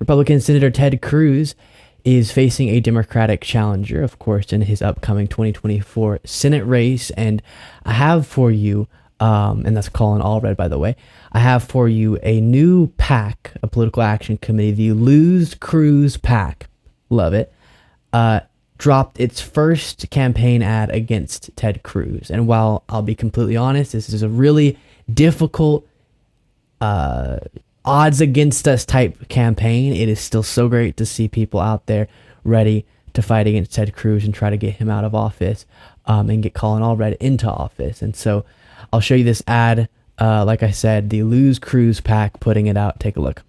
Republican Senator Ted Cruz is facing a Democratic challenger, of course, in his upcoming 2024 Senate race. And I have for you, and that's Colin Allred, by the way, I have for you a new PAC, a political action committee, the Lose Cruz PAC. Love it. Dropped its first campaign ad against Ted Cruz. And while I'll be completely honest, this is a really difficult odds against us type campaign, it is still so great to see people out there ready to fight against Ted Cruz and try to get him out of office, and get Colin Allred into office. And so I'll show you this ad. Like I said, the Lose Cruz PAC putting it out. Take a look.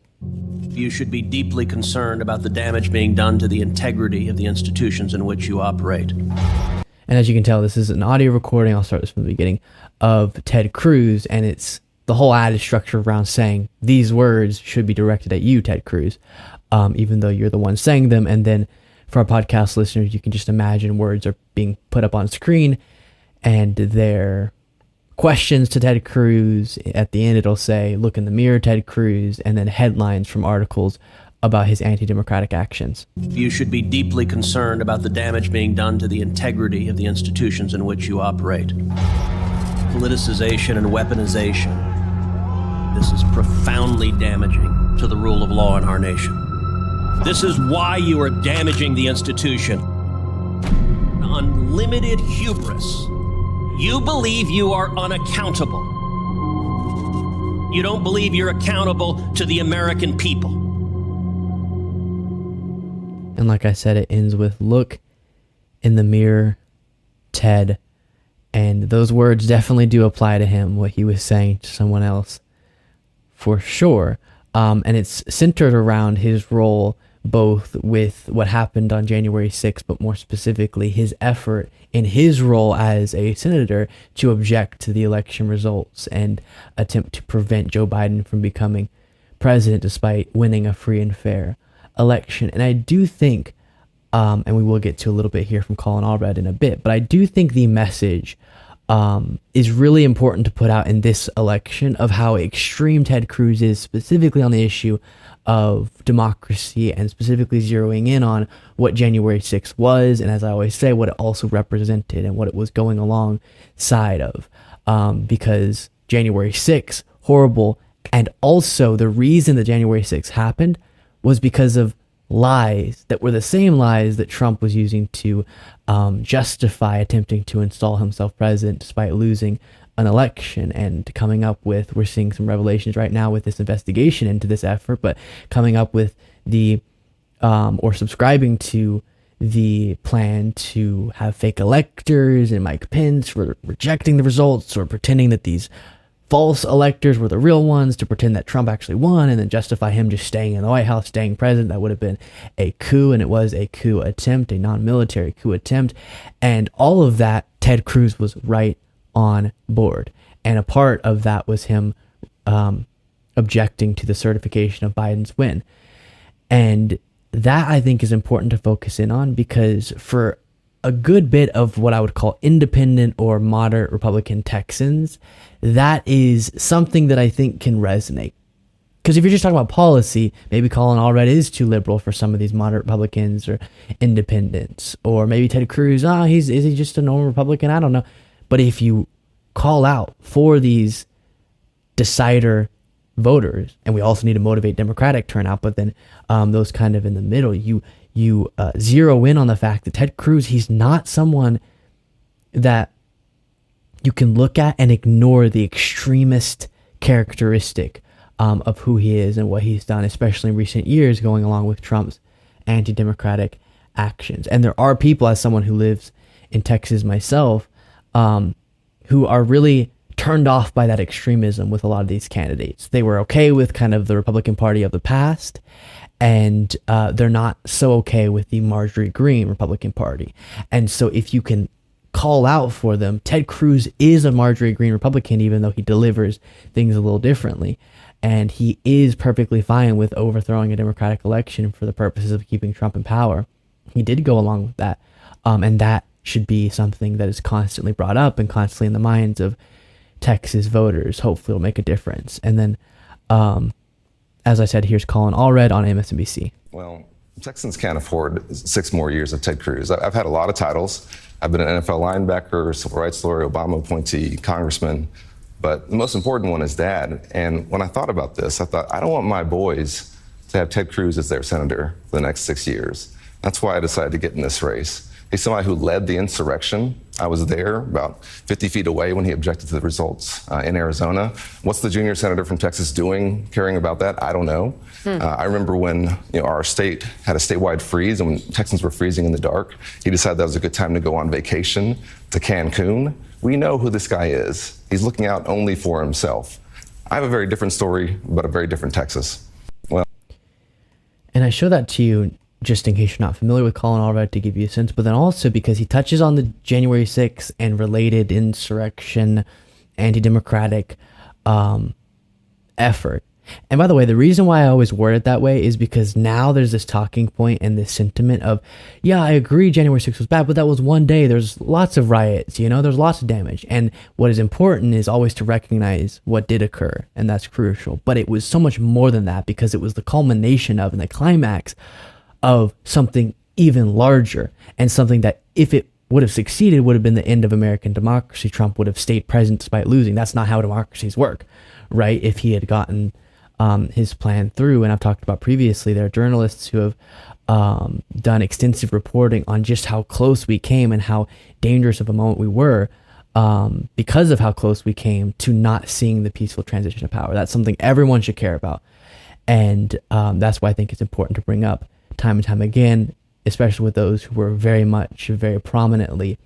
You should be deeply concerned about the damage being done to the integrity of the institutions in which you operate. And as you can tell, this is an audio recording, I'll start this from the beginning, of Ted Cruz, and it's the whole ad is structured around saying these words should be directed at you, Ted Cruz, even though you're the one saying them. And then for our podcast listeners, you can just imagine words are being put up on screen, and they're questions to Ted Cruz. At the end, it'll say, "Look in the mirror, Ted Cruz," and then headlines from articles about his anti-democratic actions. You should be deeply concerned about the damage being done to the integrity of the institutions in which you operate. Politicization and weaponization. This is profoundly damaging to the rule of law in our nation. This is why you are damaging the institution. Unlimited hubris. You believe you are unaccountable. You don't believe you're accountable to the American people. And like I said, it ends with, "Look in the mirror, Ted." And those words definitely do apply to him, what he was saying to someone else, for sure. And it's centered around his role both with what happened on January 6th, but more specifically, his effort in his role as a senator to object to the election results and attempt to prevent Joe Biden from becoming president despite winning a free and fair election. And I do think, and we will get to a little bit here from Colin Allred in a bit, but I do think the message is really important to put out in this election of how extreme Ted Cruz is, specifically on the issue of democracy, and specifically zeroing in on what January 6th was, and as I always say, what it also represented and what it was going alongside of. Because January 6th, horrible, and also the reason that January 6th happened was because of lies that were the same lies that Trump was using to justify attempting to install himself president despite losing an election, and coming up with, we're seeing some revelations right now with this investigation into this effort, but coming up with the, or subscribing to the plan to have fake electors and Mike Pence for rejecting the results, or pretending that these false electors were the real ones, to pretend that Trump actually won, and then justify him just staying in the White House, staying president. That would have been a coup, and it was a coup attempt, a non-military coup attempt. And all of that, Ted Cruz was right on board. And a part of that was him objecting to the certification of Biden's win. And that, I think, is important to focus in on, because for a good bit of what I would call independent or moderate Republican Texans, that is something that I think can resonate. Because if you're just talking about policy, maybe Colin Allred is too liberal for some of these moderate Republicans or independents, or maybe Ted Cruz, is he just a normal Republican? I don't know. But if you call out for these decider voters, and we also need to motivate Democratic turnout, but then those kind of in the middle, you zero in on the fact that Ted Cruz, he's not someone that you can look at and ignore the extremist characteristic of who he is and what he's done, especially in recent years, going along with Trump's anti-democratic actions. And there are people, as someone who lives in Texas myself, who are really turned off by that extremism with a lot of these candidates. They were okay with kind of the Republican Party of the past, and they're not so okay with the Marjorie Greene Republican Party. And so if you can call out for them, Ted Cruz is a Marjorie Greene Republican, even though he delivers things a little differently. And he is perfectly fine with overthrowing a Democratic election for the purposes of keeping Trump in power. He did go along with that. And that should be something that is constantly brought up and constantly in the minds of Texas voters. Hopefully it'll make a difference. And then As I said, here's Colin Allred on MSNBC. Well, Texans can't afford 6 more years of Ted Cruz. I've had a lot of titles. I've been an NFL linebacker, civil rights lawyer, Obama appointee, congressman, but the most important one is dad. And when I thought about this, I thought, I don't want my boys to have Ted Cruz as their senator for the next 6 years. That's why I decided to get in this race. He's somebody who led the insurrection. I was there about 50 feet away when he objected to the results in Arizona. What's the junior senator from Texas doing, caring about that? I don't know. I remember when our state had a statewide freeze and when Texans were freezing in the dark, he decided that was a good time to go on vacation to Cancun. We know who this guy is. He's looking out only for himself. I have a very different story, but a very different Texas. Well, and I show that to you just in case you're not familiar with Colin Allred, to give you a sense, but then also because he touches on the January 6th and related insurrection, anti-democratic effort. And by the way, the reason why I always word it that way is because now there's this talking point and this sentiment of, yeah, I agree January 6th was bad, but that was one day. There's lots of riots, there's lots of damage. And what is important is always to recognize what did occur, and that's crucial. But it was so much more than that, because it was the culmination of and the climax of something even larger, and something that, if it would have succeeded, would have been the end of American democracy. Trump would have stayed president despite losing. That's not how democracies work, right? If he had gotten his plan through. And I've talked about previously, there are journalists who have done extensive reporting on just how close we came and how dangerous of a moment we were because of how close we came to not seeing the peaceful transition of power. That's something everyone should care about. And that's why I think it's important to bring up time and time again, especially with those who were very prominently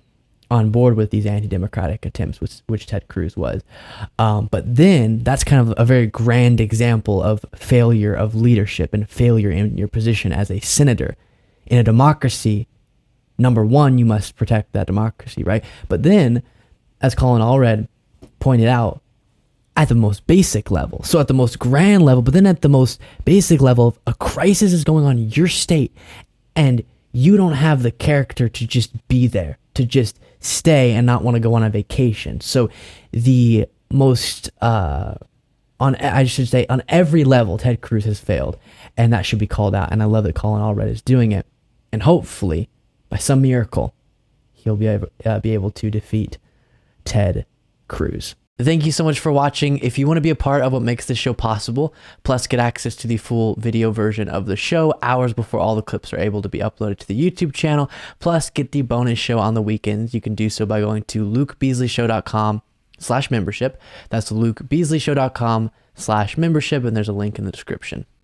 on board with these anti-democratic attempts, which Ted Cruz was. But then that's kind of a very grand example of failure of leadership and failure in your position as a senator. In a democracy, number one, you must protect that democracy, right? But then, as Colin Allred pointed out, at the most basic level, so at the most grand level, but then at the most basic level, a crisis is going on in your state, and you don't have the character to just be there, to just stay and not want to go on a vacation. So the most, on every level, Ted Cruz has failed, and that should be called out. And I love that Colin Allred is doing it, and hopefully, by some miracle, he'll be able to defeat Ted Cruz. Thank you so much for watching. If you want to be a part of what makes this show possible, plus get access to the full video version of the show hours before all the clips are able to be uploaded to the YouTube channel, plus get the bonus show on the weekends, you can do so by going to lukebeasleyshow.com/membership. That's lukebeasleyshow.com/membership, and there's a link in the description.